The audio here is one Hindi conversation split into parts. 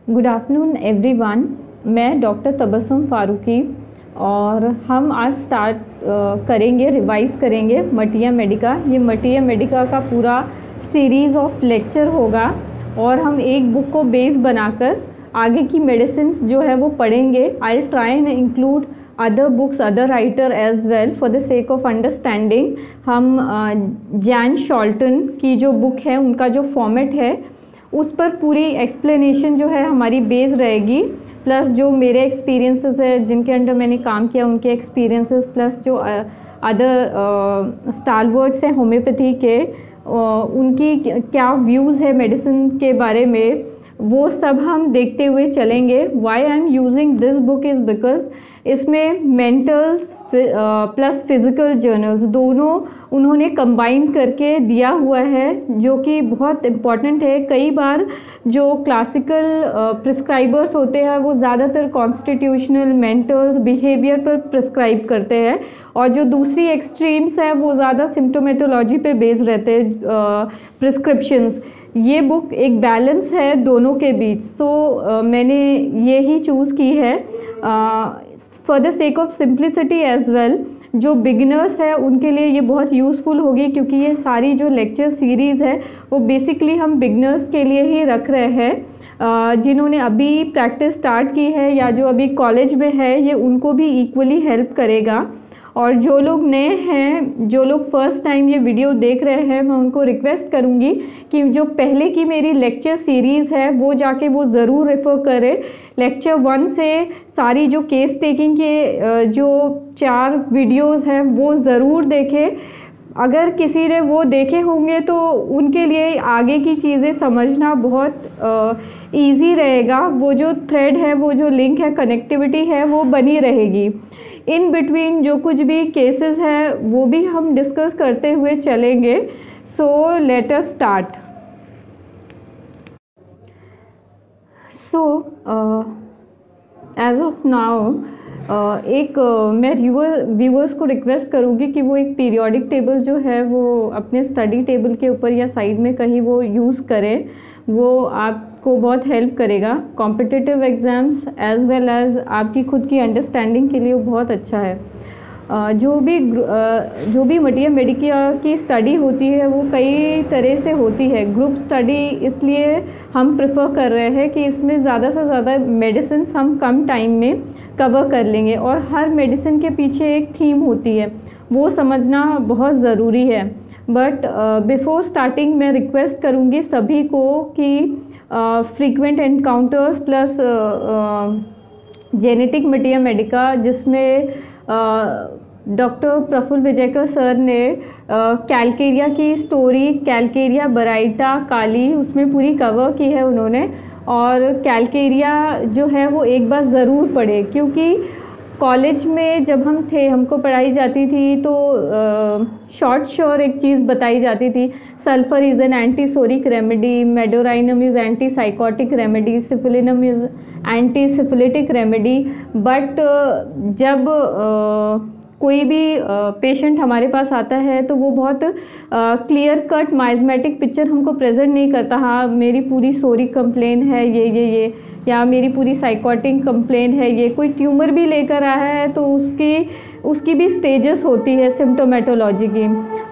Good afternoon everyone. मैं डॉक्टर तबस्सुम फारूकी और हम आज स्टार्ट करेंगे, रिवाइज़ करेंगे मटिया मेडिका। ये मटिया मेडिका का पूरा सीरीज़ ऑफ लेक्चर होगा और हम एक बुक को बेस बनाकर आगे की मेडिसिन्स जो है वो पढ़ेंगे। I will try and include other books, other writer as well for the sake of understanding. हम जैन शॉल्टन की जो बुक है उनका जो फॉर्मेट है उस पर पूरी एक्सप्लेनेशन जो है हमारी बेस रहेगी, प्लस जो मेरे एक्सपीरियंसेस है जिनके अंडर मैंने काम किया उनके एक्सपीरियंसेस, प्लस जो अदर स्टालवर्ड्स हैं होम्योपैथी के उनकी क्या व्यूज़ है मेडिसिन के बारे में, वो सब हम देखते हुए चलेंगे। Why I am using this book is because इसमें मेंटल्स प्लस फिज़िकल जर्नल्स दोनों उन्होंने कंबाइन करके दिया हुआ है, जो कि बहुत इम्पॉर्टेंट है। कई बार जो क्लासिकल प्रिस्क्राइबर्स होते हैं वो ज़्यादातर कॉन्स्टिट्यूशनल, मेंटल्स, बिहेवियर पर प्रिस्क्राइब करते हैं और जो दूसरी एक्सट्रीम्स है वो ज़्यादा सिम्टोमेटोलॉजी पे बेस रहते हैं प्रिस्क्रिप्शंस। ये बुक एक बैलेंस है दोनों के बीच, सो मैंने ये ही चूज़ की है for the sake of simplicity as well. जो बिगिनर्स है उनके लिए ये बहुत यूज़फुल होगी, क्योंकि ये सारी जो लेक्चर सीरीज़ है वो बेसिकली हम बिगिनर्स के लिए ही रख रहे हैं। जिन्होंने अभी प्रैक्टिस स्टार्ट की है या जो अभी कॉलेज में है, ये उनको भी इक्वली हेल्प करेगा। और जो लोग नए हैं, जो लोग फर्स्ट टाइम ये वीडियो देख रहे हैं, मैं उनको रिक्वेस्ट करूँगी कि जो पहले की मेरी लेक्चर सीरीज़ है वो जाके वो ज़रूर रेफ़र करें। लेक्चर 1 से सारी जो केस टेकिंग के जो 4 वीडियोज़ हैं वो ज़रूर देखें। अगर किसी ने वो देखे होंगे तो उनके लिए आगे की चीज़ें समझना बहुत ईज़ी रहेगा। वो जो थ्रेड है, वो जो लिंक है, कनेक्टिविटी है, वो बनी रहेगी। इन बिटवीन जो कुछ भी केसेस है वो भी हम डिस्कस करते हुए चलेंगे। So let us start. So as of now मैं व्यूअर्स को रिक्वेस्ट करूँगी कि वो एक पीरियोडिक टेबल जो है वो अपने स्टडी टेबल के ऊपर या साइड में कहीं वो यूज़ करें। वो आपको बहुत हेल्प करेगा competitive exams as well as आपकी खुद की अंडरस्टैंडिंग के लिए वो बहुत अच्छा है। जो भी मटिया मेडिका की स्टडी होती है वो कई तरह से होती है। ग्रुप स्टडी इसलिए हम प्रेफर कर रहे हैं कि इसमें ज़्यादा से ज़्यादा मेडिसिन हम कम टाइम में कवर कर लेंगे और हर मेडिसिन के पीछे एक थीम होती है, वो समझना बहुत ज़रूरी है। बट बिफोर स्टार्टिंग मैं रिक्वेस्ट करूँगी सभी को कि फ्रीक्वेंट एनकाउंटर्स प्लस जेनेटिक मटिया मेडिका, जिसमें डॉक्टर प्रफुल्ल विजयकर सर ने कैलकेरिया की स्टोरी, कैलकेरिया बराइटा काली, उसमें पूरी कवर की है उन्होंने। और कैलकेरिया जो है वो एक बार ज़रूर पढ़े, क्योंकि कॉलेज में जब हम थे हमको पढ़ाई जाती थी तो शॉर्ट एक चीज़ बताई जाती थी, sulphur is an antipsoric remedy, Medorrhinum is anti psychotic remedy, सिफिलिनम is anti syphilitic remedy. But जब कोई भी पेशेंट हमारे पास आता है तो वो बहुत क्लियर कट माइज़मेटिक पिक्चर हमको प्रेजेंट नहीं करता। हाँ, मेरी पूरी सोरिक कंप्लेन है ये या मेरी पूरी साइकोटिक कंप्लेन है ये। कोई ट्यूमर भी लेकर आया है तो उसकी भी स्टेजेस होती है सिम्टोमेटोलॉजी की,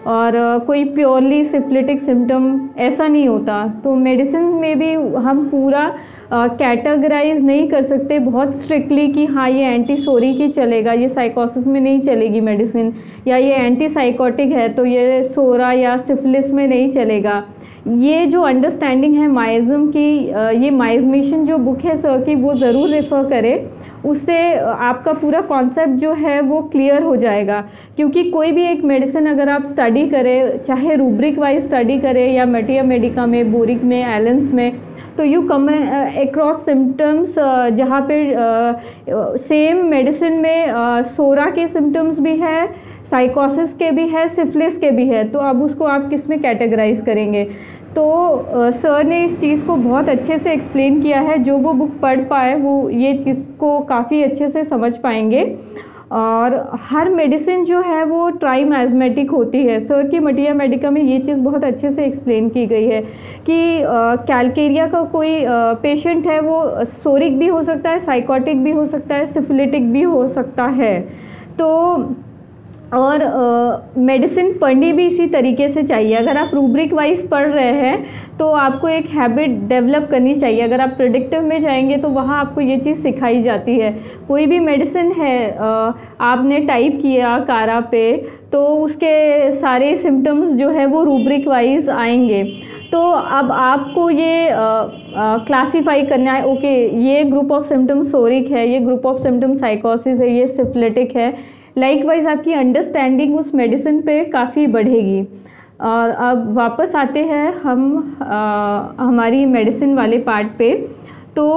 और कोई प्योरली सिफिलिटिक सिम्टम ऐसा नहीं होता। तो मेडिसिन में भी हम पूरा कैटेगराइज नहीं कर सकते बहुत स्ट्रिक्टली कि हाँ ये एंटीसोरिक ही चलेगा, ये साइकोसिस में नहीं चलेगी मेडिसिन, या ये एंटी साइकोटिक है तो ये सोरा या सिफिलिस में नहीं चलेगा। ये जो अंडरस्टैंडिंग है माइज़म की, ये माइज़मेशन जो बुक है सर की, वो ज़रूर रेफ़र करें। उससे आपका पूरा कॉन्सेप्ट जो है वो क्लियर हो जाएगा। क्योंकि कोई भी एक मेडिसिन अगर आप स्टडी करें, चाहे रूब्रिक वाइज स्टडी करें या मटिया मेडिका में, बोरिक में, एलेंस में, तो यू कम अक्रॉस सिम्टम्स जहाँ पे सेम मेडिसिन में सोरा के सिम्टम्स भी है, साइकोसिस के भी है, सिफिलिस के भी है। तो अब उसको आप किस में कैटेगराइज करेंगे? तो सर ने इस चीज़ को बहुत अच्छे से एक्सप्लेन किया है। जो वो बुक पढ़ पाए वो ये चीज़ को काफ़ी अच्छे से समझ पाएंगे। और हर मेडिसिन जो है वो ट्राइमाइजमेटिक होती है। सर की मटिया मेडिका में ये चीज़ बहुत अच्छे से एक्सप्लेन की गई है कि कैलकेरिया का कोई पेशेंट है वो सोरिक भी हो सकता है, साइकोटिक भी हो सकता है, सिफिलिटिक भी हो सकता है। तो और मेडिसिन पढ़नी भी इसी तरीके से चाहिए। अगर आप रूब्रिक वाइज पढ़ रहे हैं तो आपको एक हैबिट डेवलप करनी चाहिए। अगर आप प्रेडिक्टिव में जाएंगे तो वहाँ आपको ये चीज़ सिखाई जाती है। कोई भी मेडिसिन है आपने टाइप किया कारा पे तो उसके सारे सिम्टम्स जो है वो रूब्रिक वाइज आएंगे। तो अब आपको ये क्लासीफाई करना है, ओके ये ग्रुप ऑफ सिम्टम्स सोरिक है, ये ग्रुप ऑफ सिम्टम्स साइकोसिस है, ये सिफिलिटिक है। लाइकवाइज आपकी अंडरस्टैंडिंग उस मेडिसिन पे काफ़ी बढ़ेगी। और अब वापस आते हैं हम हमारी मेडिसिन वाले पार्ट पे। तो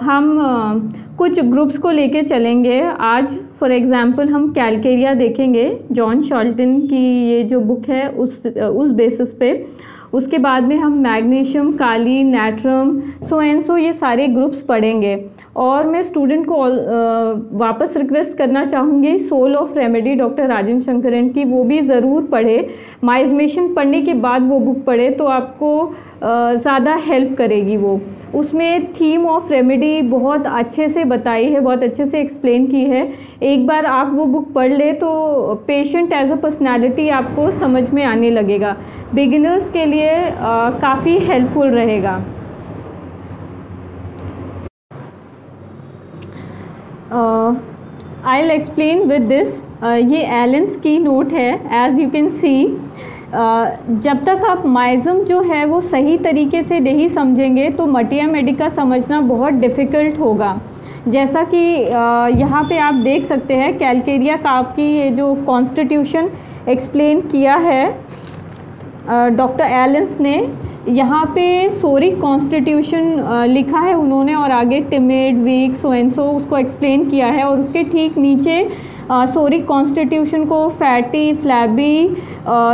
हम कुछ ग्रुप्स को लेके चलेंगे आज। फॉर एग्ज़ाम्पल हम कैलकेरिया देखेंगे, जॉन शॉल्टन की ये जो बुक है उस बेसिस पे। उसके बाद में हम magnesium, Kali, natrum, so and सो ये सारे ग्रुप्स पढ़ेंगे। और मैं स्टूडेंट को वापस रिक्वेस्ट करना चाहूँगी soul of remedy doctor Rajendra Shankaran की, वो भी ज़रूर पढ़े। माइजमेशन पढ़ने के बाद वो बुक पढ़े तो आपको ज़्यादा हेल्प करेगी। वो उसमें थीम ऑफ रेमेडी बहुत अच्छे से बताई है, बहुत अच्छे से एक्सप्लेन की है। एक बार आप वो बुक पढ़ ले तो पेशेंट एज अ पर्सनैलिटी आपको समझ में आने लगेगा। बिगिनर्स के लिए काफ़ी हेल्पफुल रहेगा। I'll explain with this। ये एलेंस की नोट है। एज यू कैन सी जब तक आप माइज़म जो है वो सही तरीके से नहीं समझेंगे तो मटिया मेडिका समझना बहुत डिफ़िकल्ट होगा। जैसा कि यहाँ पे आप देख सकते हैं कैलकेरिया का आपकी ये जो कॉन्स्टिट्यूशन एक्सप्लेन किया है डॉक्टर एलेंस ने। यहाँ पे सोरिक कॉन्स्टिट्यूशन लिखा है उन्होंने और आगे timid, weak, so and so उसको एक्सप्लेन किया है। और उसके ठीक नीचे सोरिक कॉन्स्टिट्यूशन को फैटी, फ्लैबी,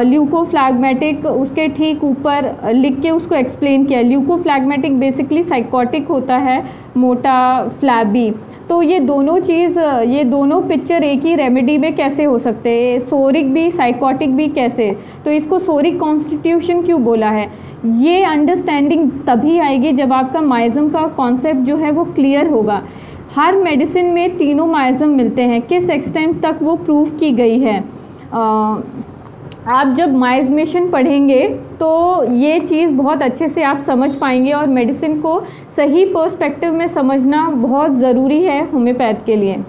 ल्यूकोफ्लैग्मेटिक उसके ठीक ऊपर लिख के उसको एक्सप्लेन किया। ल्यूकोफ्लैग्मेटिक बेसिकली साइकोटिक होता है, मोटा, फ्लैबी। तो ये दोनों पिक्चर एक ही रेमेडी में कैसे हो सकते हैं, सोरिक भी साइकोटिक भी कैसे। तो इसको सोरिक कॉन्स्टिट्यूशन क्यों बोला है, ये अंडरस्टैंडिंग तभी आएगी जब आपका माइज़म का कॉन्सेप्ट जो है वो क्लियर होगा। हर मेडिसिन में तीनों माइज़म मिलते हैं, किस एक्सटेंट तक वो प्रूव की गई है। आप जब माइजमेशन पढ़ेंगे तो ये चीज़ बहुत अच्छे से आप समझ पाएंगे और मेडिसिन को सही पर्सपेक्टिव में समझना बहुत ज़रूरी है होम्योपैथ के लिए।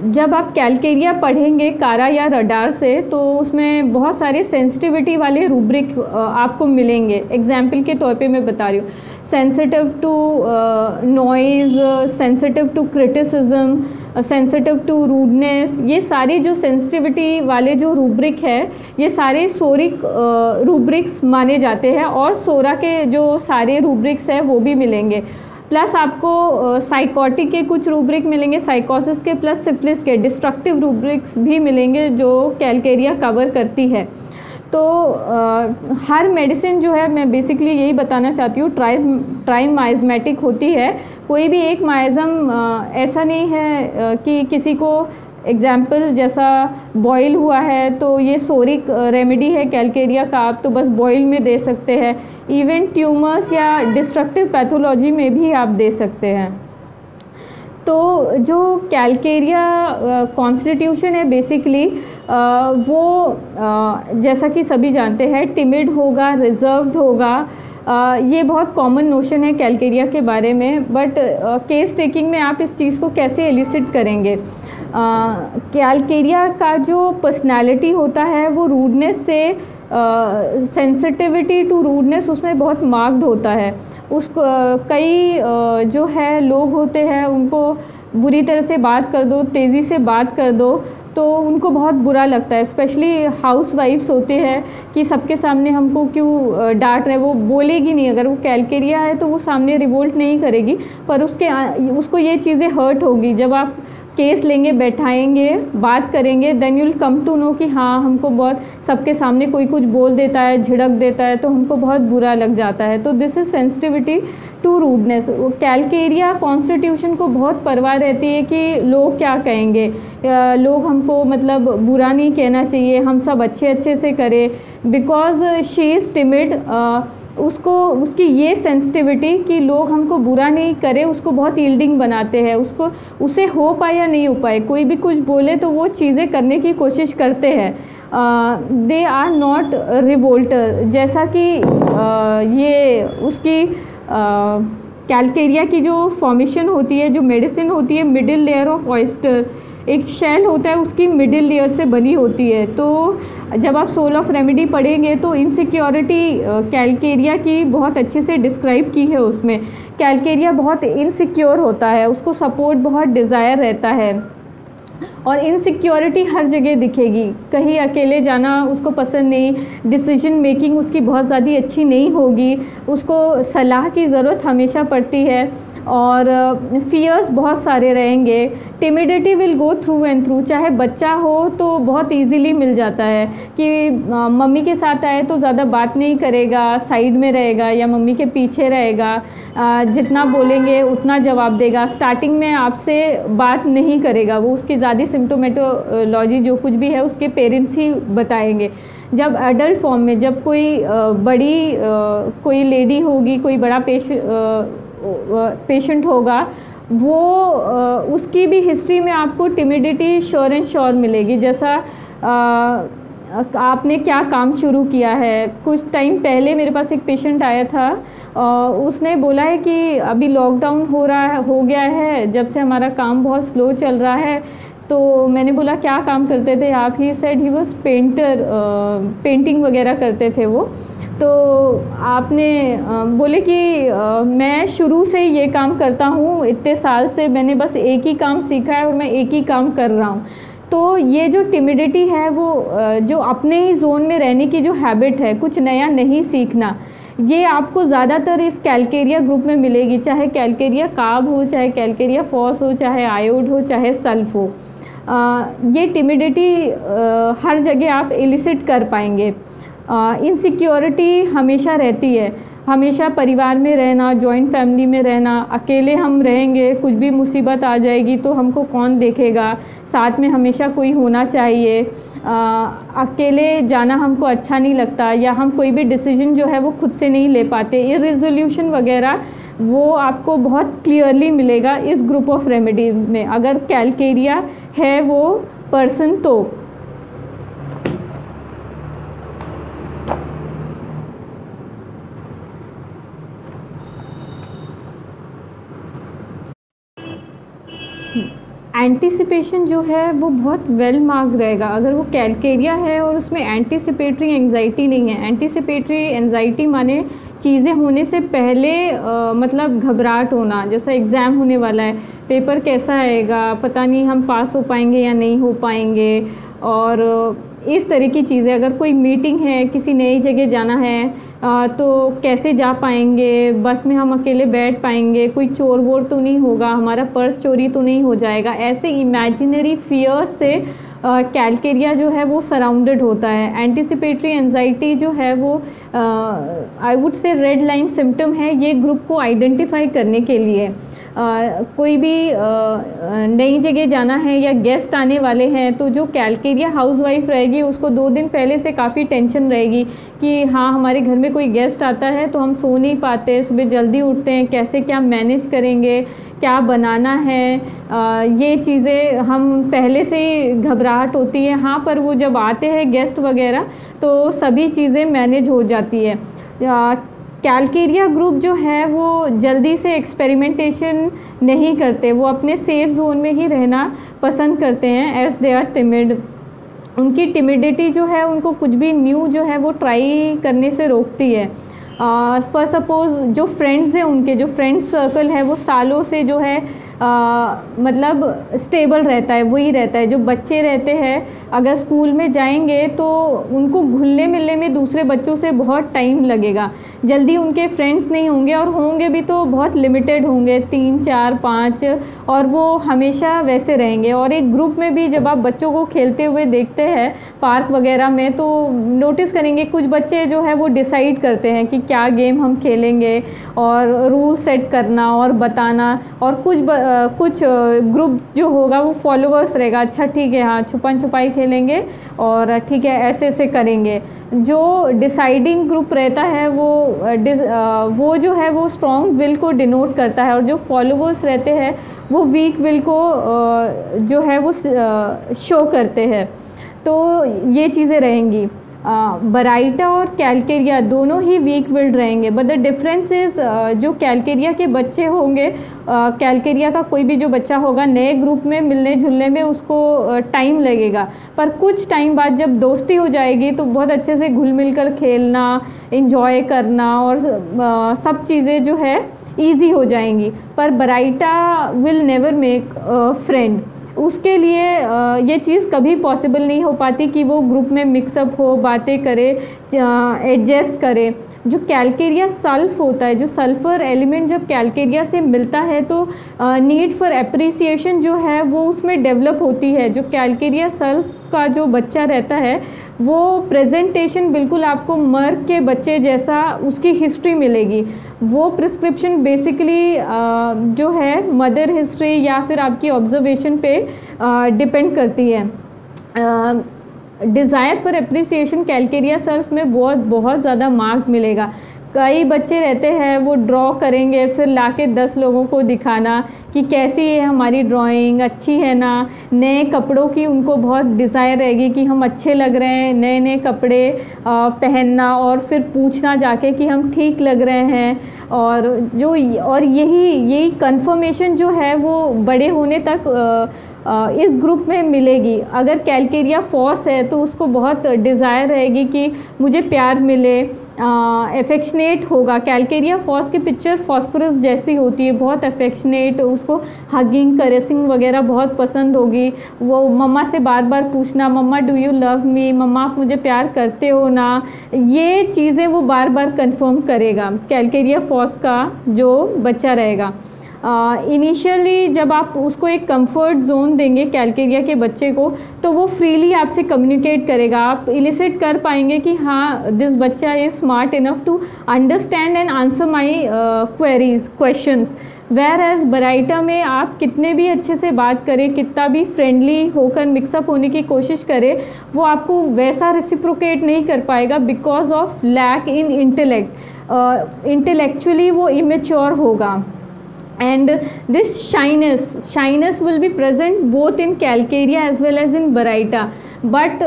जब आप कैलकेरिया पढ़ेंगे कारा या रडार से तो उसमें बहुत सारे सेंसिटिविटी वाले रूब्रिक आपको मिलेंगे। एग्जाम्पल के तौर पे मैं बता रही हूँ, sensitive to noise, sensitive to criticism, sensitive to rudeness. ये सारे जो सेंसिटिविटी वाले जो रूब्रिक है ये सारे सोरिक रूब्रिक्स माने जाते हैं और सोरा के जो सारे रूब्रिक्स हैं वो भी मिलेंगे। प्लस आपको साइकोटिक के कुछ रूब्रिक मिलेंगे, साइकोसिस के, प्लस सिफिलिस के डिस्ट्रक्टिव रूब्रिक्स भी मिलेंगे जो कैलकेरिया कवर करती है। तो हर मेडिसिन जो है, मैं बेसिकली यही बताना चाहती हूँ, ट्राइमाइजमेटिक होती है। कोई भी एक माइज़म ऐसा नहीं है कि किसी को एग्जाम्पल जैसा बॉयल हुआ है तो ये सोरिक रेमेडी है कैलकेरिया का, आप तो बस बॉयल में दे सकते हैं। इवन ट्यूमर्स या डिस्ट्रक्टिव पैथोलॉजी में भी आप दे सकते हैं। तो जो कैलकेरिया कॉन्स्टिट्यूशन है बेसिकली वो जैसा कि सभी जानते हैं टिमिड होगा, रिजर्व्ड होगा। ये बहुत कॉमन नोशन है कैलकेरिया के बारे में, बट केस टेकिंग में आप इस चीज़ को कैसे एलिसिट करेंगे। कैलकेरिया का जो पर्सनालिटी होता है वो रूडनेस से, सेंसिटिविटी टू रूडनेस उसमें बहुत मार्क्ड होता है। उसको कई जो है लोग होते हैं उनको बुरी तरह से बात कर दो, तेज़ी से बात कर दो तो उनको बहुत बुरा लगता है। स्पेशली हाउस वाइफ्स होते हैं कि सबके सामने हमको क्यों डांट रहे, वो बोलेगी नहीं। अगर वो कैलकेरिया है तो वो सामने रिवोल्ट नहीं करेगी, पर उसको ये चीज़ें हर्ट होगी। जब आप केस लेंगे, बैठाएंगे, बात करेंगे, then you will come to know कि हाँ हमको बहुत सबके सामने कोई कुछ बोल देता है, झिड़क देता है तो हमको बहुत बुरा लग जाता है। तो this is sensitivity to rudeness. Calcarea constitution को बहुत परवाह रहती है कि लोग क्या कहेंगे, लोग हमको मतलब बुरा नहीं कहना चाहिए, हम सब अच्छे अच्छे से करें। बिकॉज शी इज़ टिमिड, उसको उसकी ये सेंसिटिविटी कि लोग हमको बुरा नहीं करें उसको बहुत यील्डिंग बनाते हैं। उसे हो पाए या नहीं हो पाए, कोई भी कुछ बोले तो वो चीज़ें करने की कोशिश करते हैं। They are not revolter. जैसा कि ये उसकी कैलकेरिया की जो फॉर्मेशन होती है, जो मेडिसिन होती है, मिडिल लेयर ऑफ ऑयस्टर, एक शेल होता है उसकी मिडिल लेयर से बनी होती है। तो जब आप सोल ऑफ रेमेडी पढ़ेंगे तो इनसिक्योरिटी कैलकेरिया की बहुत अच्छे से डिस्क्राइब की है। उसमें कैलकेरिया बहुत इनसिक्योर होता है, उसको सपोर्ट बहुत डिज़ायर रहता है और इनसिक्योरिटी हर जगह दिखेगी। कहीं अकेले जाना उसको पसंद नहीं, डिसीजन मेकिंग उसकी बहुत ज़्यादा अच्छी नहीं होगी, उसको सलाह की ज़रूरत हमेशा पड़ती है और फियर्स बहुत सारे रहेंगे। Timidity will go through and through. चाहे बच्चा हो तो बहुत इजीली मिल जाता है कि मम्मी के साथ आए तो ज़्यादा बात नहीं करेगा, साइड में रहेगा या मम्मी के पीछे रहेगा, जितना बोलेंगे उतना जवाब देगा। स्टार्टिंग में आपसे बात नहीं करेगा, वो उसकी ज़्यादा सिम्टोमेटोलॉजी जो कुछ भी है उसके पेरेंट्स ही बताएंगे। जब एडल्ट फॉर्म में जब कोई बड़ी कोई लेडी होगी, कोई बड़ा पेशेंट होगा, वो उसकी भी हिस्ट्री में आपको टिमिडिटी श्योर एंड श्योर मिलेगी। जैसा आपने क्या काम शुरू किया है। कुछ टाइम पहले मेरे पास एक पेशेंट आया था, उसने बोला है कि अभी लॉकडाउन हो गया है, जब से हमारा काम बहुत स्लो चल रहा है। तो मैंने बोला क्या काम करते थे आप? He said he was painter, painting वगैरह करते थे वो। तो आपने बोले कि मैं शुरू से ये काम करता हूँ, इतने साल से मैंने बस एक ही काम सीखा है और मैं एक ही काम कर रहा हूँ। तो ये जो टिमिडिटी है वो जो अपने ही जोन में रहने की जो हैबिट है, कुछ नया नहीं सीखना, ये आपको ज़्यादातर इस कैलकेरिया ग्रुप में मिलेगी। चाहे कैलकेरिया कार्ब हो, चाहे कैलकेरिया फॉस हो, चाहे आयोड हो, चाहे सल्फ हो। ये टिमिडिटी हर जगह आप इलिसिट कर पाएंगे। इनसिक्योरिटी हमेशा रहती है, हमेशा परिवार में रहना, जॉइंट फैमिली में रहना। अकेले हम रहेंगे, कुछ भी मुसीबत आ जाएगी तो हमको कौन देखेगा, साथ में हमेशा कोई होना चाहिए। अकेले जाना हमको अच्छा नहीं लगता, या हम कोई भी डिसीजन जो है वो खुद से नहीं ले पाते। ये रिजोल्यूशन वगैरह वो आपको बहुत क्लियरली मिलेगा इस ग्रुप ऑफ रेमेडी में, अगर कैलकेरिया है वो पर्सन तो। एंटीसिपेशन जो है वो बहुत वेल मार्क रहेगा अगर वो कैलकेरिया है और उसमें एंटीसिपेटरी एंजाइटी नहीं है। एंटीसिपेटरी एंजाइटी माने चीज़ें होने से पहले मतलब घबराहट होना, जैसा एग्ज़ाम होने वाला है, पेपर कैसा आएगा, पता नहीं हम पास हो पाएंगे या नहीं हो पाएंगे, और इस तरह की चीज़ें। अगर कोई मीटिंग है, किसी नई जगह जाना है तो कैसे जा पाएंगे, बस में हम अकेले बैठ पाएंगे, कोई चोर वोर तो नहीं होगा, हमारा पर्स चोरी तो नहीं हो जाएगा, ऐसे इमेजिनरी फियर्स से कैलकेरिया जो है वो सराउंडेड होता है। एंटीसिपेटरी एंजाइटी जो है वो I would say red line symptom है ये ग्रुप को आइडेंटिफाई करने के लिए। कोई भी नई जगह जाना है या गेस्ट आने वाले हैं तो जो कैलकेरिया हाउसवाइफ रहेगी उसको 2 दिन पहले से काफ़ी टेंशन रहेगी कि हाँ हमारे घर में कोई गेस्ट आता है तो हम सो नहीं पाते, सुबह जल्दी उठते हैं, कैसे क्या मैनेज करेंगे, क्या बनाना है, ये चीज़ें हम पहले से ही घबराहट होती है। हाँ, पर वो जब आते हैं गेस्ट वगैरह तो सभी चीज़ें मैनेज हो जाती है। कैलकेरिया ग्रुप जो है वो जल्दी से एक्सपेरिमेंटेशन नहीं करते, वो अपने सेफ जोन में ही रहना पसंद करते हैं एज दे आर टिमिड। उनकी टिमिडिटी जो है उनको कुछ भी न्यू जो है वो ट्राई करने से रोकती है। फॉर सपोज़ जो फ्रेंड्स हैं, उनके जो फ्रेंड सर्कल है वो सालों से जो है मतलब स्टेबल रहता है, वही रहता है। जो बच्चे रहते हैं अगर स्कूल में जाएंगे तो उनको घुलने मिलने में दूसरे बच्चों से बहुत टाइम लगेगा, जल्दी उनके फ्रेंड्स नहीं होंगे, और होंगे भी तो बहुत लिमिटेड होंगे, 3 4 5, और वो हमेशा वैसे रहेंगे। और एक ग्रुप में भी जब आप बच्चों को खेलते हुए देखते हैं पार्क वगैरह में तो नोटिस करेंगे कुछ बच्चे जो है वो डिसाइड करते हैं कि क्या गेम हम खेलेंगे और रूल सेट करना और बताना, और कुछ ग्रुप जो होगा वो फॉलोअर्स रहेगा, अच्छा ठीक है हाँ छुपन छुपाई खेलेंगे और ठीक है ऐसे ऐसे करेंगे। जो डिसाइडिंग ग्रुप रहता है वो जो है वो स्ट्रॉन्ग विल को डिनोट करता है, और जो फॉलोअर्स रहते हैं वो वीक विल को जो है वो शो करते हैं। तो ये चीज़ें रहेंगी। बराइटा और कैलकेरिया दोनों ही वीक विल्ड रहेंगे, बट द डिफरेंस इज़ जो कैलकेरिया के बच्चे होंगे, कैलकेरिया का कोई भी जो बच्चा होगा नए ग्रुप में मिलने जुलने में उसको टाइम लगेगा, पर कुछ टाइम बाद जब दोस्ती हो जाएगी तो बहुत अच्छे से घुल मिल कर खेलना, इंजॉय करना और सब चीज़ें जो है ईजी हो जाएंगी। पर Baryta will never make friend, उसके लिए ये चीज़ कभी पॉसिबल नहीं हो पाती कि वो ग्रुप में मिक्सअप हो, बातें करे, एडजस्ट करे। जो कैलकेरिया सल्फ होता है, जो सल्फ़र एलिमेंट जब कैलकेरिया से मिलता है तो नीड फॉर एप्रिसिएशन जो है वो उसमें डेवलप होती है। जो कैलकेरिया सल्फ का जो बच्चा रहता है वो प्रेजेंटेशन बिल्कुल आपको मर्क के बच्चे जैसा उसकी हिस्ट्री मिलेगी। वो प्रिस्क्रिप्शन बेसिकली जो है मदर हिस्ट्री या फिर आपकी ऑब्जर्वेशन पे डिपेंड करती है। Desire for appreciation Calcarea self में बहुत ज़्यादा मार्क मिलेगा। कई बच्चे रहते हैं वो ड्रॉ करेंगे फिर लाके 10 लोगों को दिखाना कि कैसी है हमारी ड्राइंग, अच्छी है ना। नए कपड़ों की उनको बहुत डिज़ायर रहेगी कि हम अच्छे लग रहे हैं, नए नए कपड़े पहनना और फिर पूछना जाके कि हम ठीक लग रहे हैं। और यही कंफर्मेशन जो है वो बड़े होने तक इस ग्रुप में मिलेगी। अगर कैलकेरिया फॉस है तो उसको बहुत डिज़ायर रहेगी कि मुझे प्यार मिले, एफेक्शनेट होगा। कैलकेरिया फॉस की पिक्चर फॉस्फोरस जैसी होती है, बहुत एफेक्शनेट, उसको हगिंग करेसिंग वगैरह बहुत पसंद होगी। वो मम्मा से बार बार पूछना, मम्मा डू यू लव मी, मम्मा आप मुझे प्यार करते हो ना, ये चीज़ें वो बार बार कंफर्म करेगा कैलकेरिया फॉस का जो बच्चा रहेगा। इनिशियली जब आप उसको एक कंफर्ट जोन देंगे कैलकेरिया के बच्चे को तो वो फ्रीली आपसे कम्युनिकेट करेगा। आप इलिसिट कर पाएंगे कि हाँ दिस बच्चा is smart enough to understand and answer my questions. Whereas baryta में आप कितने भी अच्छे से बात करें, कितना भी फ्रेंडली होकर मिक्सअप होने की कोशिश करें, वो आपको वैसा रेसिप्रोकेट नहीं कर पाएगा because of lack in intellect. Intellectually वो इमेच्योर होगा। And this shyness will be present both in Calcaria as well as in Baraita, but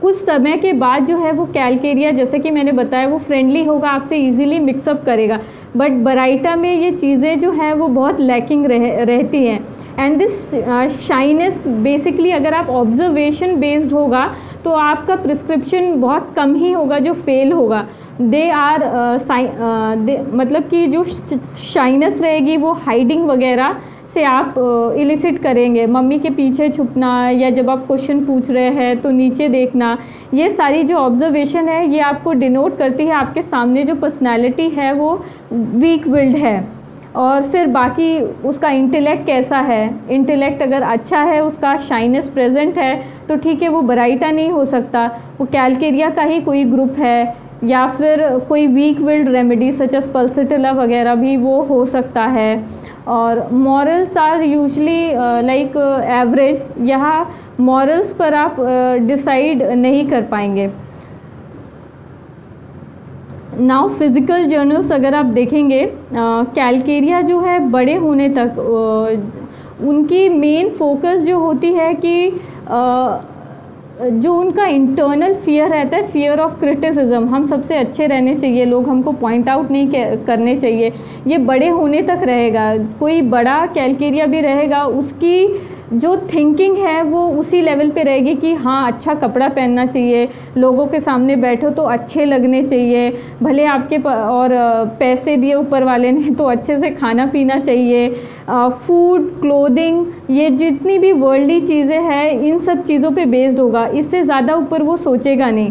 कुछ समय के बाद जो है वो कैलकेरिया जैसे कि मैंने बताया वो फ्रेंडली होगा, आपसे इजीली मिक्सअप करेगा, बट बराइटा में ये चीज़ें जो है वो बहुत लैकिंग रहती हैं। एंड दिस शाइनेस बेसिकली अगर आप ऑब्जर्वेशन बेस्ड होगा तो आपका प्रिस्क्रिप्शन बहुत कम ही होगा जो फेल होगा। मतलब कि जो शाइनेस रहेगी वो हाइडिंग वगैरह से आप इलिसिट करेंगे, मम्मी के पीछे छुपना या जब आप क्वेश्चन पूछ रहे हैं तो नीचे देखना, ये सारी जो ऑब्जर्वेशन है ये आपको डिनोट करती है आपके सामने जो पर्सनैलिटी है वो वीक विल्ड है। और फिर बाकी उसका इंटेलेक्ट कैसा है, इंटेलेक्ट अगर अच्छा है, उसका शाइनेस प्रेजेंट है तो ठीक है वो बराइटा नहीं हो सकता, वो कैलकेरिया का ही कोई ग्रुप है, या फिर कोई weak willed remedy such as pulsatilla वगैरह भी वो हो सकता है। और morals are usually like average, यहाँ मॉरल्स पर आप डिसाइड नहीं कर पाएंगे। नाउ फिज़िकल जर्नल्स अगर आप देखेंगे कैलकेरिया जो है बड़े होने तक उनकी मेन फोकस जो होती है कि जो उनका इंटरनल फियर रहता है, फियर ऑफ क्रिटिसिज्म, हम सबसे अच्छे रहने चाहिए, लोग हमको पॉइंट आउट नहीं करने चाहिए, ये बड़े होने तक रहेगा। कोई बड़ा कैलकेरिया भी रहेगा उसकी जो थिंकिंग है वो उसी लेवल पे रहेगी कि हाँ अच्छा कपड़ा पहनना चाहिए, लोगों के सामने बैठो तो अच्छे लगने चाहिए, भले आपके और पैसे दिए ऊपर वाले ने तो अच्छे से खाना पीना चाहिए, फूड, क्लोथिंग, ये जितनी भी वर्ल्डली चीज़ें हैं इन सब चीज़ों पे बेस्ड होगा, इससे ज़्यादा ऊपर वो सोचेगा नहीं।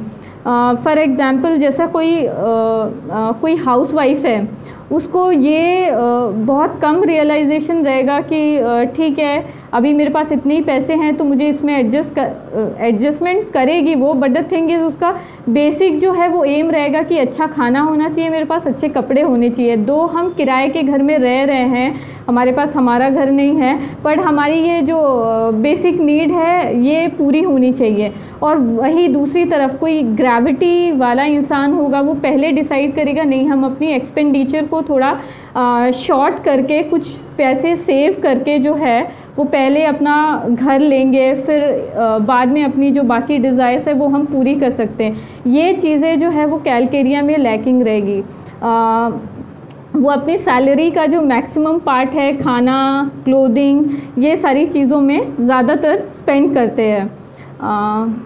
फॉर एग्ज़ाम्पल जैसा कोई हाउसवाइफ है, उसको ये बहुत कम रियलाइजेशन रहेगा कि ठीक है अभी मेरे पास इतने ही पैसे हैं तो मुझे इसमें एडजस्टमेंट करेगी वो, बट द थिंग इज़ उसका बेसिक जो है वो एम रहेगा कि अच्छा खाना होना चाहिए, मेरे पास अच्छे कपड़े होने चाहिए। दो हम किराए के घर में रह रहे हैं, हमारे पास हमारा घर नहीं है, बट हमारी ये जो बेसिक नीड है ये पूरी होनी चाहिए। और वही दूसरी तरफ कोई ग्रेविटी वाला इंसान होगा, वो पहले डिसाइड करेगा नहीं हम अपनी एक्सपेंडिचर को थोड़ा शॉर्ट करके कुछ पैसे सेव करके जो है वो पहले अपना घर लेंगे, फिर बाद में अपनी जो बाकी डिज़ायर्स है वो हम पूरी कर सकते हैं। ये चीज़ें जो है वो कैलकेरिया में लैकिंग रहेगी। वो अपनी सैलरी का जो मैक्सिमम पार्ट है खाना, क्लोथिंग, ये सारी चीज़ों में ज़्यादातर स्पेंड करते हैं।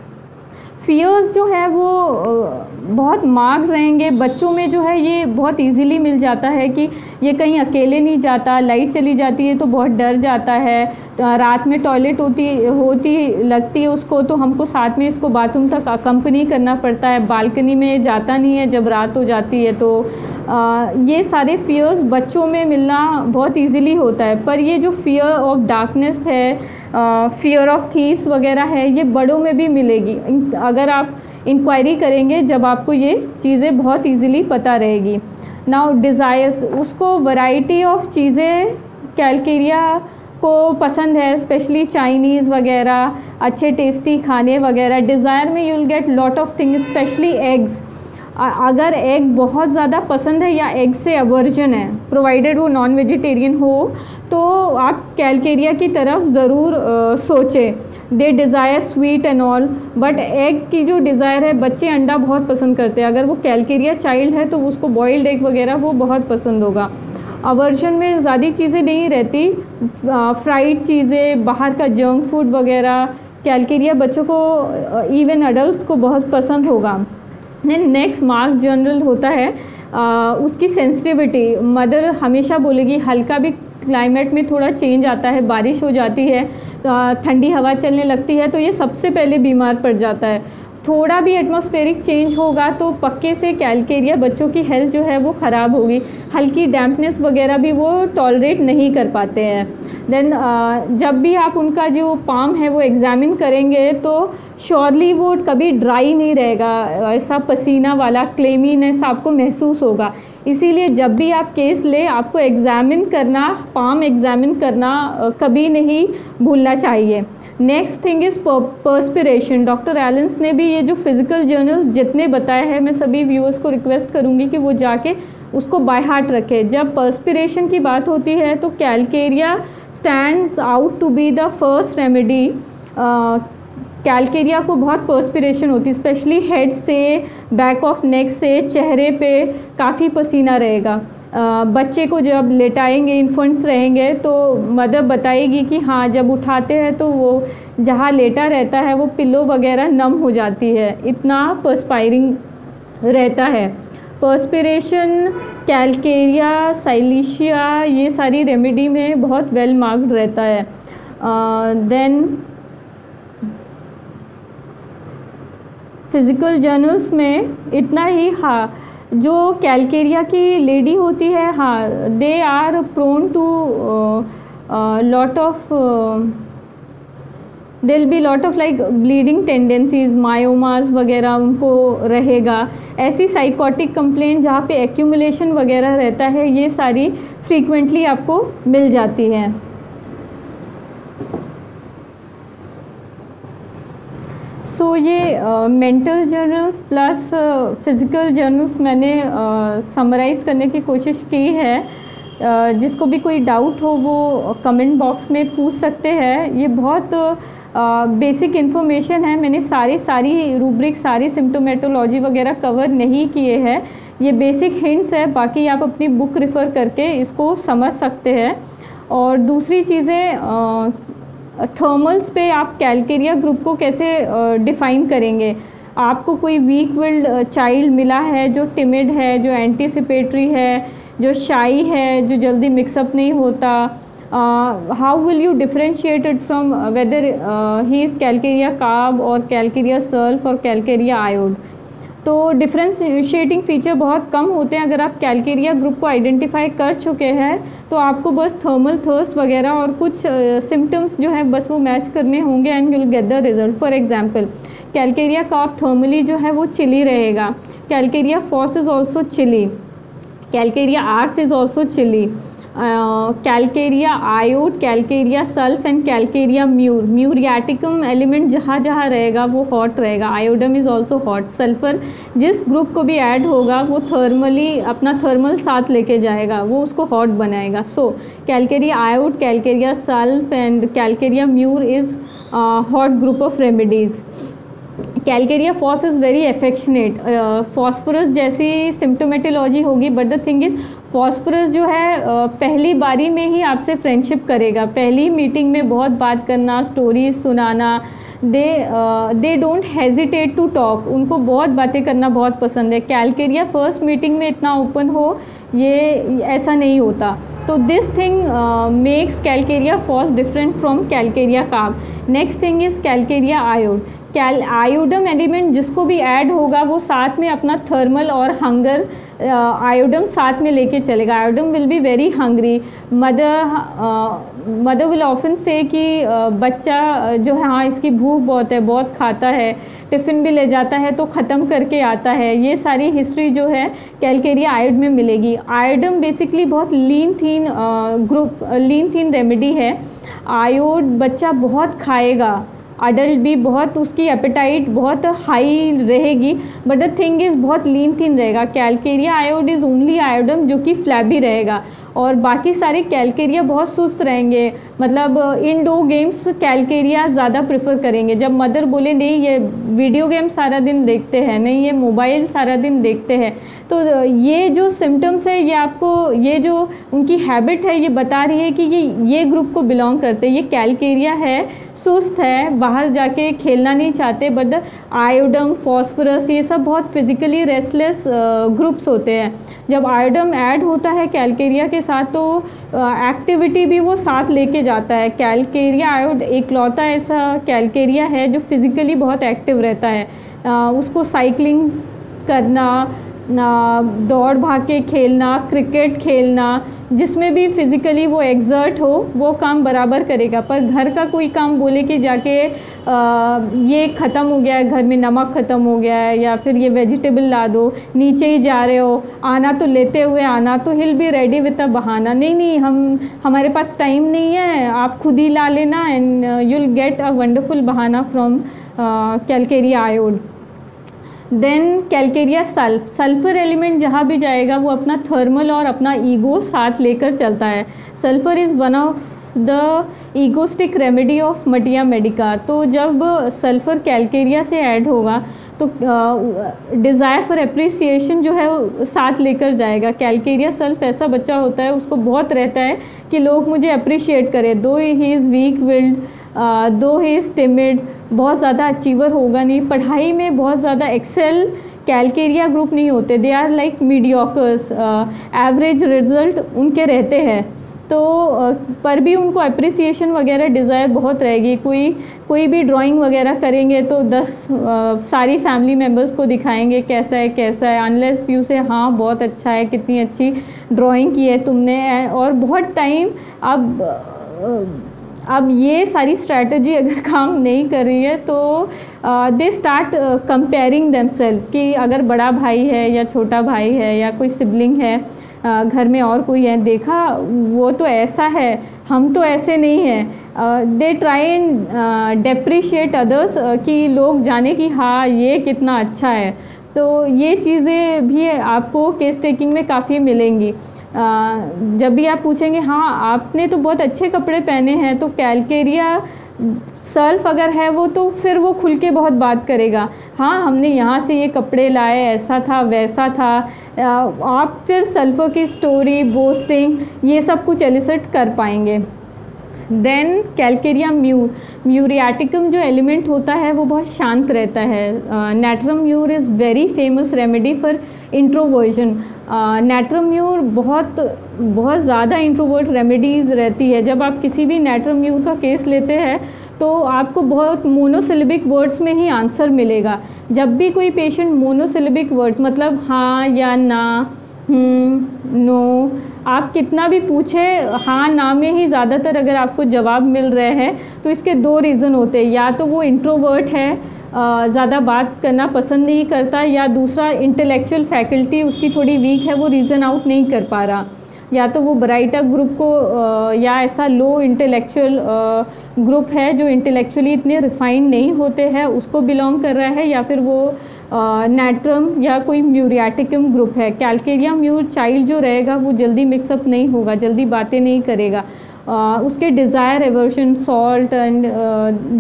फियर्स जो है वो बहुत मार्ग रहेंगे बच्चों में, जो है ये बहुत इजीली मिल जाता है कि ये कहीं अकेले नहीं जाता, लाइट चली जाती है तो बहुत डर जाता है, रात में टॉयलेट होती लगती है उसको तो हमको साथ में इसको बाथरूम तक अकम्पनी करना पड़ता है, बालकनी में जाता नहीं है जब रात हो जाती है। तो ये सारे फियर्स बच्चों में मिलना बहुत इजीली होता है, पर ये जो फियर ऑफ डार्कनेस है, फियर ऑफ थीव्स वगैरह है, ये बड़ों में भी मिलेगी अगर आप इंक्वायरी करेंगे, जब आपको ये चीज़ें बहुत इजीली पता रहेगी। नाउ डिज़ायर्स, उसको वैरायटी ऑफ चीज़ें कैलकेरिया को पसंद है, स्पेशली चाइनीज़ वगैरह, अच्छे टेस्टी खाने वगैरह। डिज़ायर में you will get lot of things, specially eggs. अगर एग बहुत ज़्यादा पसंद है या एग से अवर्जन है, प्रोवाइडेड वो नॉन वेजिटेरियन हो, तो आप कैलकेरिया की तरफ ज़रूर सोचें। They desire sweet and all, but egg की जो डिज़ायर है, बच्चे अंडा बहुत पसंद करते हैं, अगर वो कैलकेरिया चाइल्ड है तो उसको बॉइल्ड एग वगैरह वो बहुत पसंद होगा। अवर्जन में ज़्यादा चीज़ें नहीं रहती, फ्राइड चीज़ें, बाहर का जंक फूड वगैरह कैलकेरिया बच्चों को, इवन अडल्ट को बहुत पसंद होगा। नेक्स्ट मार्क जनरल होता है उसकी सेंसिटिविटी। मदर हमेशा बोलेगी हल्का भी क्लाइमेट में थोड़ा चेंज आता है, बारिश हो जाती है, ठंडी हवा चलने लगती है तो ये सबसे पहले बीमार पड़ जाता है। थोड़ा भी एटमॉस्फेरिक चेंज होगा तो पक्के से कैलकेरिया बच्चों की हेल्थ जो है वो ख़राब होगी, हल्की डैम्पनेस वगैरह भी वो टॉलरेट नहीं कर पाते हैं। देन जब भी आप उनका जो पाम है वो एग्ज़ामिन करेंगे तो श्योरली वो कभी ड्राई नहीं रहेगा, ऐसा पसीना वाला क्लेमीनेस आपको महसूस होगा। इसीलिए जब भी आप केस ले, आपको एग्ज़ामिन करना, पाम एग्ज़ामिन करना कभी नहीं भूलना चाहिए। Next thing is perspiration. Doctor Allen's ने भी ये जो फिज़िकल जर्नल्स जितने बताए हैं, मैं सभी व्यूअर्स को रिक्वेस्ट करूँगी कि वो जाके उसको बाय हार्ट रखें। जब पर्स्पिरेशन की बात होती है तो calcarea stands out to be the first remedy. Calcarea को बहुत पर्स्पिरेशन होती है, स्पेशली हेड से, बैक ऑफ नेक से, चेहरे पे काफ़ी पसीना रहेगा। बच्चे को जब लेटाएंगे, इन्फेंट्स रहेंगे तो मदर बताएगी कि हाँ जब उठाते हैं तो वो जहाँ लेटा रहता है वो पिल्लो वगैरह नम हो जाती है, इतना पर्स्पायरिंग रहता है। पर्स्पिरेशन, कैलकेरिया, साइलिशिया, ये सारी रेमेडी में बहुत वेल मार्क्ड रहता है। देन फिज़िकल जर्नल्स में इतना ही। हाँ, जो कैलकेरिया की लेडी होती है, हाँ they are prone to lot of, there will be lot of like bleeding tendencies, myomas वगैरह उनको रहेगा। ऐसी साइकोटिक कंप्लेंट जहाँ पे एक्यूमुलेशन वगैरह रहता है, ये सारी फ्रीक्वेंटली आपको मिल जाती हैं। सो ये mental journals plus physical journals मैंने समराइज़ करने की कोशिश की है। जिसको भी कोई डाउट हो वो कमेंट बॉक्स में पूछ सकते हैं। ये बहुत बेसिक इन्फॉर्मेशन है, मैंने सारी रूब्रिक, सारी सिम्टोमेटोलॉजी वगैरह कवर नहीं किए हैं। ये बेसिक हिंट्स है, बाकी आप अपनी बुक रेफ़र करके इसको समझ सकते हैं। और दूसरी चीज़ें थर्मल्स पे आप कैलकेरिया ग्रुप को कैसे डिफ़ाइन करेंगे। आपको कोई वीक विल्ड चाइल्ड मिला है जो टिमिड है, जो एंटीसिपेटरी है, जो शाई है, जो जल्दी मिक्सअप नहीं होता, how will you differentiate it from weather he is Calcarea carb और कैलकेरिया सल्फ और कैलकेरिया आयोड। तो डिफरेंशिएटिंग फीचर बहुत कम होते हैं। अगर आप कैलकेरिया ग्रुप को आइडेंटिफाई कर चुके हैं तो आपको बस थर्मल थर्स्ट वगैरह और कुछ सिम्टम्स जो है बस वो मैच करने होंगे and you will get the result. For example Calcarea carb thermally जो है वो चिली रहेगा, Calcarea phos is also chilly, Calcarea ars is also chilly, Calcarea iod, Calcarea sulph and Calcarea mur. Muriaticum element जहाँ जहाँ रहेगा वो हॉट रहेगा। Iodum is also hot. Sulphur जिस ग्रुप को भी ऐड होगा वो थर्मली अपना थर्मल साथ लेके जाएगा, वो उसको हॉट बनाएगा। So Calcarea iod, Calcarea sulph and Calcarea mur is hot group of remedies. Calcarea phos is very affectionate. Phosphorus जैसी सिम्टोमेटोलॉजी होगी, but the thing is phosphorus जो है पहली बारी में ही आपसे फ्रेंडशिप करेगा, पहली मीटिंग में बहुत बात करना, स्टोरीज सुनाना। They don't hesitate to talk, उनको बहुत बातें करना बहुत पसंद है। कैलकेरिया फर्स्ट मीटिंग में इतना ओपन हो ये ऐसा नहीं होता। तो this thing makes calcarea phos different from calcarea carb. Next thing is calcarea iod. Iodum element जिसको भी ऐड होगा वो साथ में अपना थर्मल और हंगर आयोडम साथ में लेके चलेगा। Iodum will be very hungry. Mother will often say कि बच्चा जो है हाँ इसकी भूख बहुत है, बहुत खाता है, टिफ़िन भी ले जाता है तो ख़त्म करके आता है। ये सारी हिस्ट्री जो है कैलकेरिया आयोड में मिलेगी। आयोडम बेसिकली बहुत लीन थीन रेमेडी है। आयोड बच्चा बहुत खाएगा, अडल्ट भी बहुत, उसकी एपेटाइट बहुत हाई रहेगी, बट द थिंग इज़ बहुत लीन थीन रहेगा। कैलकेरिया आयोड इज़ ओनली आयोडम जो कि फ्लैबी रहेगा और बाकी सारे कैलकेरिया बहुत सुस्त रहेंगे। मतलब इंडोर गेम्स कैलकेरिया ज़्यादा प्रेफर करेंगे। जब मदर बोले नहीं ये वीडियो गेम सारा दिन देखते हैं, नहीं ये मोबाइल सारा दिन देखते हैं, तो ये जो सिम्टम्स है ये आपको, ये जो उनकी हैबिट है ये बता रही है कि ये ग्रुप को बिलोंग करते हैं। ये कैलकेरिया है, सुस्त है, बाहर जाके खेलना नहीं चाहते, बट द आयोडम, फॉस्फोरस ये सब बहुत फिजिकली रेस्टलेस ग्रुप्स होते हैं। जब आयोडम ऐड होता है कैलकेरिया के साथ तो एक्टिविटी भी वो साथ लेके जाता है। कैलकेरिया आयोड एकलौता ऐसा कैलकेरिया है जो फिज़िकली बहुत एक्टिव रहता है। उसको साइकिलिंग करना, दौड़ भाग के खेलना, क्रिकेट खेलना, जिसमें भी फिज़िकली वो एग्जर्ट हो वो काम बराबर करेगा। पर घर का कोई काम बोले कि जाके ये ख़त्म हो गया है, घर में नमक ख़त्म हो गया है, या फिर ये वेजिटेबल ला दो, नीचे ही जा रहे हो, आना तो लेते हुए आना, तो हिल बी रेडी विद अ बहाना, नहीं हमारे पास टाइम नहीं है, आप खुद ही ला लेना and you will get a wonderful बहाना from Calcarea iod. Then Calcarea sulph. Sulphur element जहाँ भी जाएगा वो अपना थर्मल और अपना ईगो साथ लेकर चलता है। Sulphur is one of the egoistic remedy of मटिया मेडिका। तो जब सल्फर कैलकेरिया से ऐड होगा तो डिज़ायर फॉर एप्रिसिएशन जो है वो साथ लेकर जाएगा। कैलकेरिया सल्फ ऐसा बच्चा होता है, उसको बहुत रहता है कि लोग मुझे अप्रिशिएट करें, दो ही इज़ वीक विल्ड, दो ही इज़ टिमिड, बहुत ज़्यादा अचीवर होगा नहीं, पढ़ाई में बहुत ज़्यादा एक्सेल कैलकेरिया ग्रुप नहीं होते, they are like mediocres, average result उनके रहते हैं। तो पर भी उनको अप्रिसिएशन वगैरह डिज़ायर बहुत रहेगी। कोई भी ड्राइंग वगैरह करेंगे तो 10 सारी फैमिली मेम्बर्स को दिखाएंगे कैसा है, अनलेस यू से हाँ बहुत अच्छा है, कितनी अच्छी ड्राइंग की है तुमने। और बहुत टाइम अब ये सारी स्ट्रैटेजी अगर काम नहीं कर रही है तो दे स्टार्ट कंपेयरिंग देमसेल्फ कि अगर बड़ा भाई है या छोटा भाई है या कोई सिबलिंग है, घर में और कोई है, देखा वो तो ऐसा है, हम तो ऐसे नहीं हैं। They try and depreciate others कि लोग जाने कि हाँ ये कितना अच्छा है। तो ये चीज़ें भी आपको केस टेकिंग में काफ़ी मिलेंगी। जब भी आप पूछेंगे हाँ आपने तो बहुत अच्छे कपड़े पहने हैं, तो कैलकेरिया सल्फ अगर है वो तो फिर वो खुल के बहुत बात करेगा, हाँ हमने यहाँ से ये कपड़े लाए, ऐसा था वैसा था। आप फिर सल्फर की स्टोरी, बोस्टिंग, ये सब कुछ एलिसिट कर पाएंगे। देन कैलकेरिया म्यूरियाटिकम जो एलिमेंट होता है वो बहुत शांत रहता है। Natrum mur is very famous remedy for introversion. Natrum mur बहुत ज़्यादा इंट्रोवर्ट रेमेडीज़ रहती है। जब आप किसी भी नैट्रम म्यूर का केस लेते हैं तो आपको बहुत मोनोसिलेबिक वर्ड्स में ही आंसर मिलेगा। जब भी कोई पेशेंट मोनोसिलेबिक वर्ड्स मतलब हाँ या ना, नो, आप कितना भी पूछे हाँ ना में ही ज़्यादातर अगर आपको जवाब मिल रहे हैं तो इसके दो रीज़न होते हैं। या तो वो इंट्रोवर्ट है, ज़्यादा बात करना पसंद नहीं करता, या दूसरा इंटेलेक्चुअल फैकल्टी उसकी थोड़ी वीक है, वो रीज़न आउट नहीं कर पा रहा। या तो वो ब्राइटर ग्रुप को या ऐसा लो इंटेलेक्चुअल ग्रुप है जो इंटेलेक्चुअली इतने रिफाइंड नहीं होते हैं उसको बिलोंग कर रहा है, या फिर वो नैट्रम या कोई म्यूरियाटिकम ग्रुप है। कैलकेरिया म्यूर चाइल्ड जो रहेगा वो जल्दी मिक्सअप नहीं होगा, जल्दी बातें नहीं करेगा। उसके डिज़ायर, एवर्शन, सॉल्ट एंड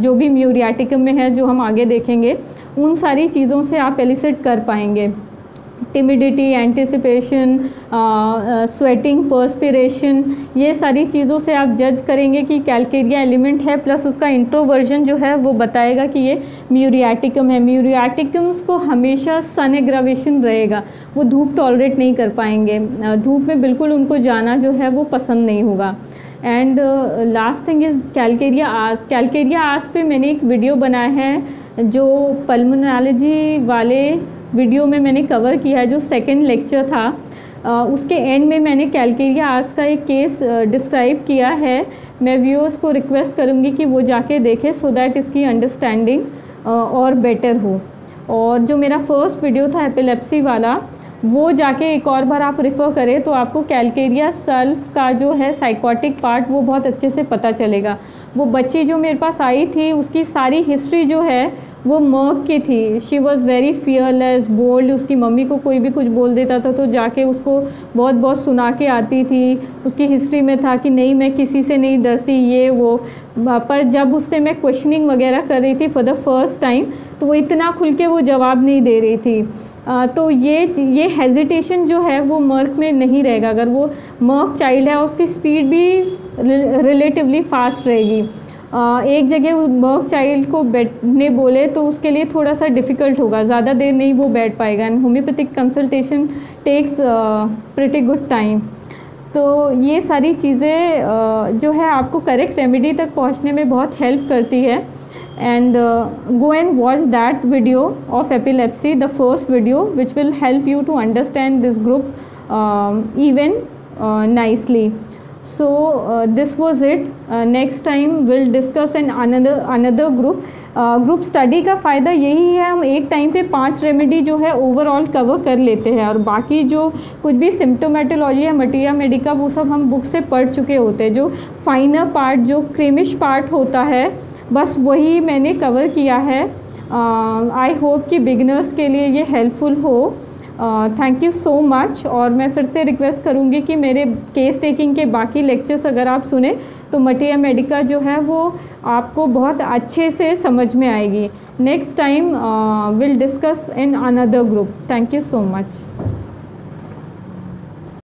जो भी म्यूरियाटिकम में है जो हम आगे देखेंगे, उन सारी चीज़ों से आप एलिसिट कर पाएंगे। टिमिडिटी, एंटिसिपेशन, स्वेटिंग, पर्स्पिरेशन, ये सारी चीज़ों से आप जज करेंगे कि कैलकेरिया एलिमेंट है। प्लस उसका इंट्रोवर्जन जो है वो बताएगा कि ये म्यूरियाटिकम है। म्यूरियाटिकम्स को हमेशा सन एग्रावेशन रहेगा, वो धूप टॉलरेट नहीं कर पाएंगे, धूप में बिल्कुल उनको जाना जो है वो पसंद नहीं होगा। And last thing is Calcarea ars. Calcarea ars पे मैंने एक वीडियो बनाया है जो पल्मोनोलॉजी वाले वीडियो में मैंने कवर किया है, जो सेकंड लेक्चर था। उसके एंड में मैंने कैलकेरिया आस का एक केस डिस्क्राइब किया है। मैं व्यूअर्स को रिक्वेस्ट करूँगी कि वो जाके देखें सो दैट इसकी अंडरस्टैंडिंग और बेटर हो। और जो मेरा फर्स्ट वीडियो था एपिलेप्सी वाला, वो जाके एक और बार आप रेफ़र करें तो आपको कैलकेरिया सल्फ का जो है साइकोटिक पार्ट वो बहुत अच्छे से पता चलेगा। वो बच्ची जो मेरे पास आई थी उसकी सारी हिस्ट्री जो है वो मर्क की थी। She was very fearless, bold. उसकी मम्मी को कोई भी कुछ बोल देता था तो जाके उसको बहुत सुना के आती थी। उसकी हिस्ट्री में था कि नहीं मैं किसी से नहीं डरती, ये वो। पर जब उससे मैं क्वेश्चनिंग वगैरह कर रही थी फॉर द फर्स्ट टाइम तो वो इतना खुल के वो जवाब नहीं दे रही थी। तो ये हेजिटेशन जो है वो मर्क में नहीं रहेगा। अगर वो मर्क चाइल्ड है उसकी स्पीड भी रिलेटिवली फास्ट रहेगी। एक जगह मर्क चाइल्ड को बैठने बोले तो उसके लिए थोड़ा सा डिफ़िकल्ट होगा, ज़्यादा देर नहीं वो बैठ पाएगा। And homeopathic consultation takes pretty good time. तो ये सारी चीज़ें जो है आपको करेक्ट रेमेडी तक पहुंचने में बहुत हेल्प करती है। And go and watch that video of epilepsy, the first video, which will help you to understand this group even nicely. So this was it. Next time we'll discuss another group. Group study का फ़ायदा यही है, हम एक टाइम पे 5 रेमेडी जो है ओवरऑल कवर कर लेते हैं, और बाकी जो कुछ भी सिम्टोमेटोलॉजी या मटीरिया मेडिका वो सब हम बुक से पढ़ चुके होते हैं। जो फाइनर पार्ट, जो क्रीमिश पार्ट होता है, बस वही मैंने कवर किया है। आई होप कि बिगिनर्स के लिए ये हेल्पफुल हो। Thank you so much. और मैं फिर से रिक्वेस्ट करूँगी कि मेरे केस टेकिंग के बाकी लेक्चर्स अगर आप सुने तो मटीरिया मेडिका जो है वो आपको बहुत अच्छे से समझ में आएगी। Next time will discuss in another group. Thank you so much.